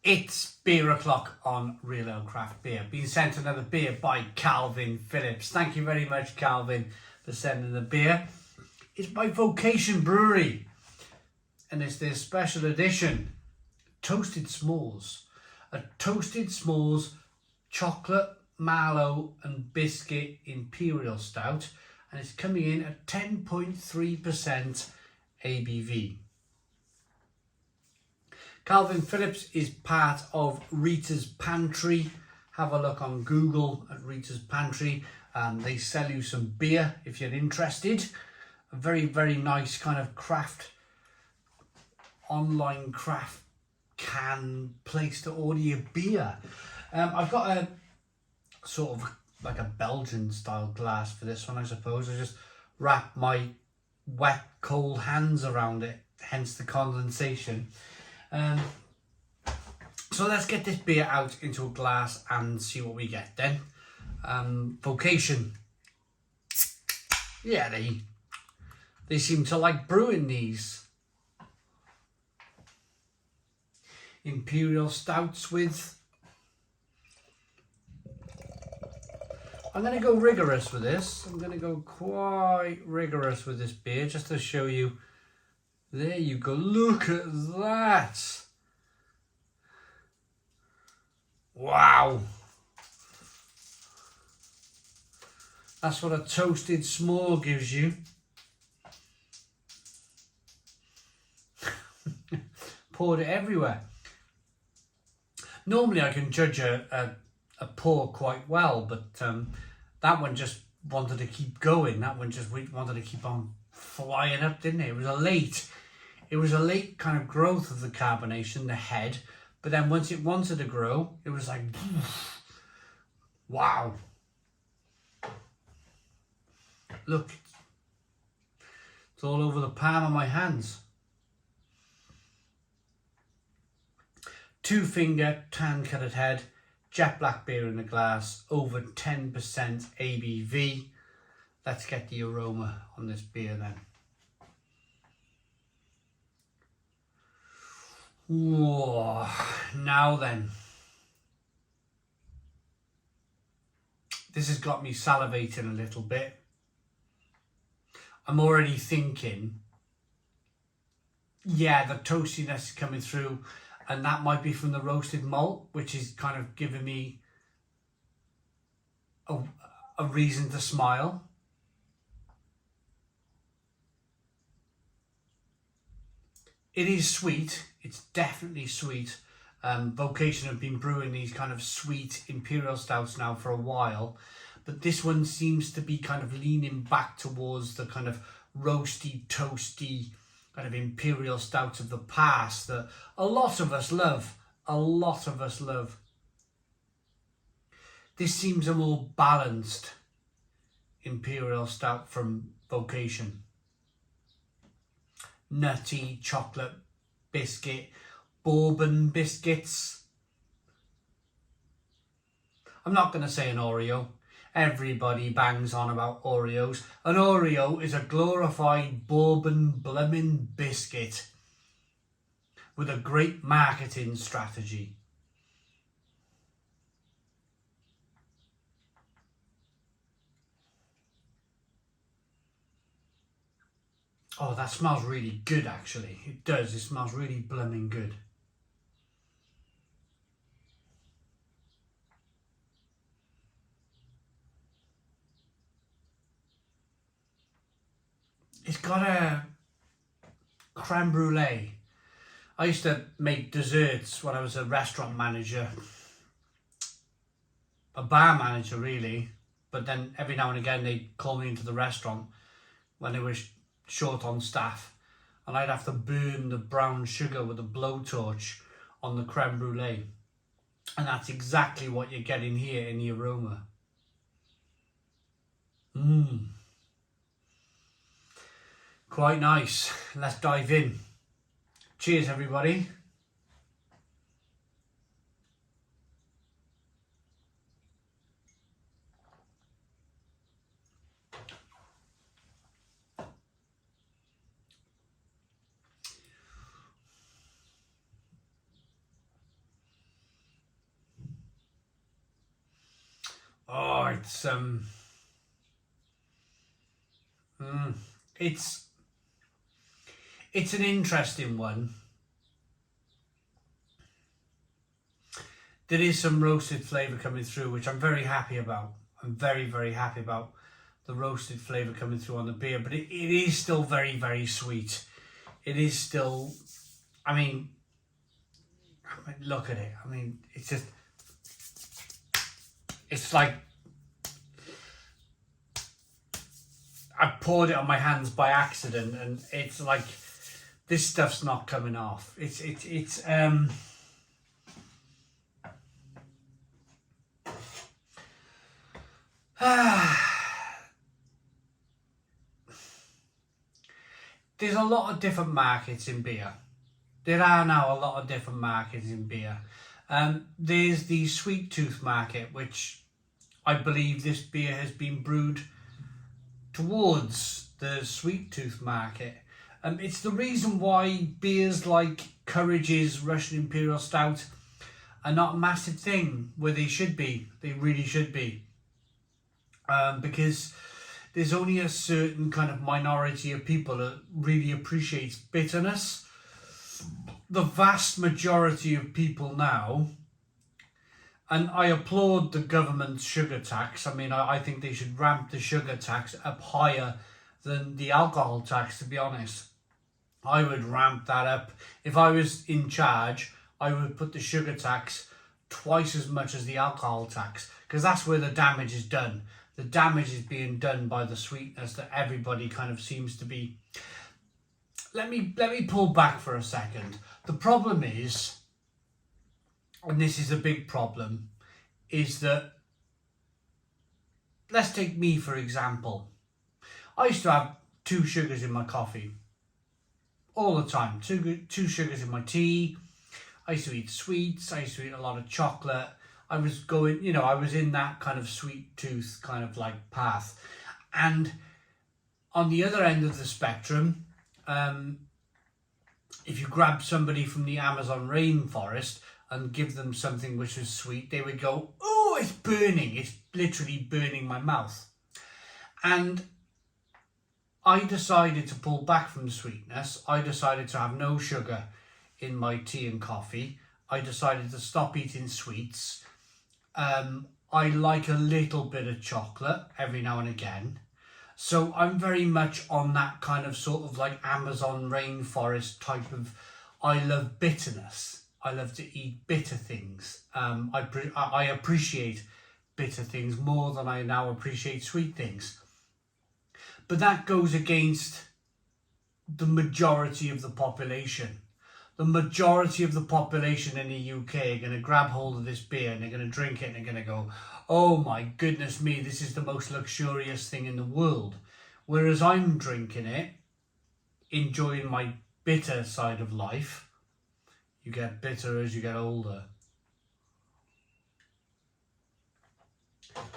It's beer o'clock on Real Ale Craft Beer. Being sent another beer by Calvin Phillips. Thank you very much, Calvin, for sending the beer. It's by Vocation Brewery, and it's their special edition, Toasted S'mores. A Toasted S'mores chocolate, mallow and biscuit Imperial Stout, and it's coming in at 10.3% ABV. Calvin Phillips is part of Rita's Pantry. Have a look on Google at Rita's Pantry. They sell you some beer if you're interested. A very, very nice kind of craft, online craft can place to order your beer. I've got a sort of like a Belgian style glass for this one, I suppose. I just wrap my wet, cold hands around it, hence the condensation. So let's get this beer out into a glass and see what we get then. Vocation. Yeah, they seem to like brewing these Imperial Stouts with... I'm going to go rigorous with this. I'm going to go quite rigorous with this beer just to show you. There you go. Look at that. Wow. That's what a toasted s'more gives you. Poured it everywhere. Normally I can judge a pour quite well, but that one just wanted to keep going. That one just wanted to keep on flying up, didn't it? It was a late kind of growth of the carbonation, the head, but then once it wanted to grow, it was like, wow. Look, it's all over the palm of my hands. 2-finger tan coloured head, jet black beer in the glass, over 10% ABV. Let's get the aroma on this beer then. Whoa, now then. This has got me salivating a little bit. I'm already thinking, yeah, the toastiness is coming through, and that might be from the roasted malt, which is kind of giving me a reason to smile. It is sweet. It's definitely sweet. Vocation have been brewing these kind of sweet Imperial Stouts now for a while, but this one seems to be kind of leaning back towards the kind of roasty, toasty kind of Imperial Stouts of the past that a lot of us love. This seems a more balanced Imperial Stout from Vocation. Nutty, chocolate, biscuit, bourbon biscuits. I'm not going to say an Oreo. Everybody bangs on about Oreos. An Oreo is a glorified bourbon blooming biscuit with a great marketing strategy. Oh, that smells really good, actually. It does. It smells really blooming good. It's got a creme brulee. I used to make desserts when I was a restaurant manager. A bar manager, really. But then every now and again they'd call me into the restaurant when they were short on staff, and I'd have to burn the brown sugar with a blowtorch on the creme brulee, and that's exactly what you're getting here in the aroma. Quite nice. Let's dive in. Cheers, everybody. it's an interesting one. There is some roasted flavour coming through, which I'm very happy about. I'm very, very happy about the roasted flavour coming through on the beer, but it is still very, very sweet. It is still, I mean, look at it. I mean, it's just, it's like, I poured it on my hands by accident, and it's like, this stuff's not coming off. It's there's a lot of different markets in beer. There are now a lot of different markets in beer. There's the sweet tooth market, which I believe this beer has been brewed towards the sweet tooth market. It's the reason why beers like Courage's Russian Imperial Stout are not a massive thing where they should be. They really should be. Because there's only a certain kind of minority of people that really appreciates bitterness. The vast majority of people now, and I applaud the government's sugar tax. I mean, I think they should ramp the sugar tax up higher than the alcohol tax, to be honest. I would ramp that up. If I was in charge, I would put the sugar tax twice as much as the alcohol tax, because that's where the damage is done. The damage is being done by the sweetness that everybody kind of seems to be. Let me pull back for a second. The problem is, and this is a big problem, is that, let's take me for example. I used to have 2 sugars in my coffee all the time. 2 sugars in my tea. I used to eat sweets. I used to eat a lot of chocolate. I was going, you know, I was in that kind of sweet tooth kind of like path. And on the other end of the spectrum, if you grab somebody from the Amazon rainforest and give them something which was sweet, they would go, oh, it's burning. It's literally burning my mouth. And I decided to pull back from sweetness. I decided to have no sugar in my tea and coffee. I decided to stop eating sweets. I like a little bit of chocolate every now and again. So I'm very much on that kind of sort of like Amazon rainforest type of, I love bitterness. I love to eat bitter things. I appreciate bitter things more than I now appreciate sweet things. But that goes against the majority of the population. The majority of the population in the UK are going to grab hold of this beer and they're going to drink it and they're going to go, oh my goodness me, this is the most luxurious thing in the world. Whereas I'm drinking it, enjoying my bitter side of life. You get bitter as you get older.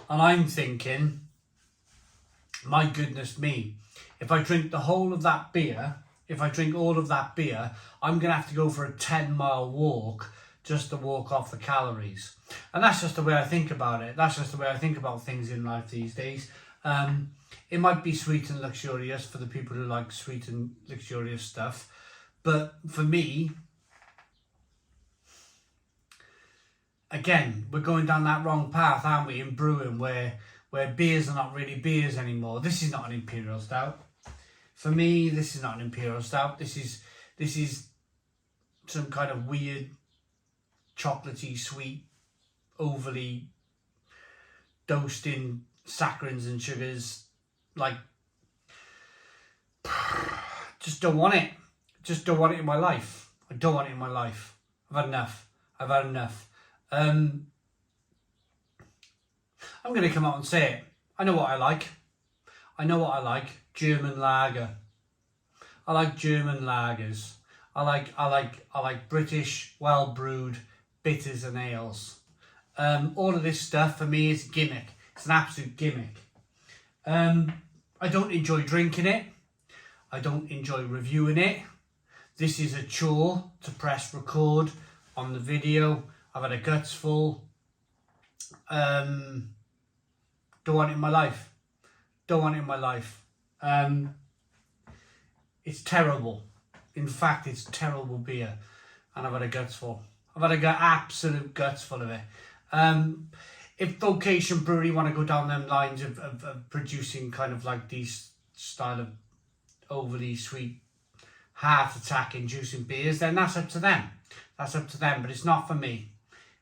And I'm thinking, my goodness me, if I drink the whole of that beer, if I drink all of that beer, I'm going to have to go for a 10-mile walk just to walk off the calories. And that's just the way I think about it. That's just the way I think about things in life these days. It might be sweet and luxurious for the people who like sweet and luxurious stuff. But for me, again, we're going down that wrong path, aren't we, in brewing, where beers are not really beers anymore. This is not an Imperial Stout. For me, this is not an Imperial Stout. This is some kind of weird, chocolatey, sweet, overly dosed in saccharins and sugars. Like, just don't want it. Just don't want it in my life. I don't want it in my life. I've had enough. I've had enough. I'm going to come out and say it. I know what I like. I know what I like. German lager. I like German lagers. I like British, well brewed bitters and ales. All of this stuff for me is a gimmick. It's an absolute gimmick. I don't enjoy drinking it. I don't enjoy reviewing it. This is a chore to press record on the video. I've had a guts full. Don't want it in my life. Don't want it in my life. It's terrible. In fact, it's terrible beer. And I've had a guts full. I've had a absolute guts full of it. If Vocation Brewery want to go down them lines of producing kind of like these style of overly sweet, heart-attack inducing beers, then that's up to them. That's up to them, but it's not for me.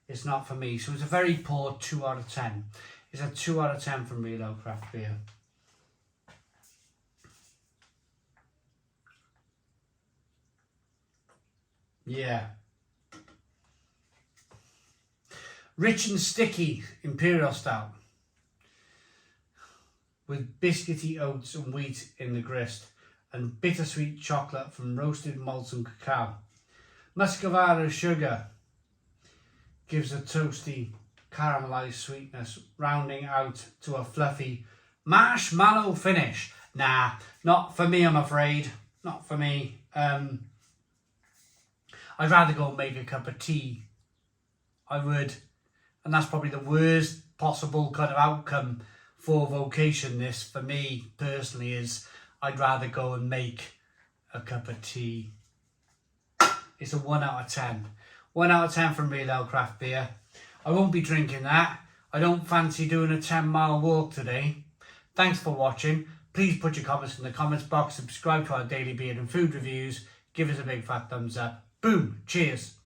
It's not for me. So it's a very poor 2 out of 10. It's a 2 out of 10 from Real Ale Craft Beer. Yeah. Rich and sticky Imperial Stout with biscuity oats and wheat in the grist and bittersweet chocolate from roasted malts and cacao. Muscovado sugar gives a toasty caramelized sweetness, rounding out to a fluffy marshmallow finish. Nah, not for me, I'm afraid. Not for me. I'd rather go and make a cup of tea. I would. And that's probably the worst possible kind of outcome for Vocation. This, for me personally, is I'd rather go and make a cup of tea. It's a 1 out of 10. 1 out of 10 from Real Ale Craft Beer. I won't be drinking that. I don't fancy doing a 10-mile walk today. Thanks for watching. Please put your comments in the comments box. Subscribe to our daily beer and food reviews. Give us a big fat thumbs up. Boom. Cheers.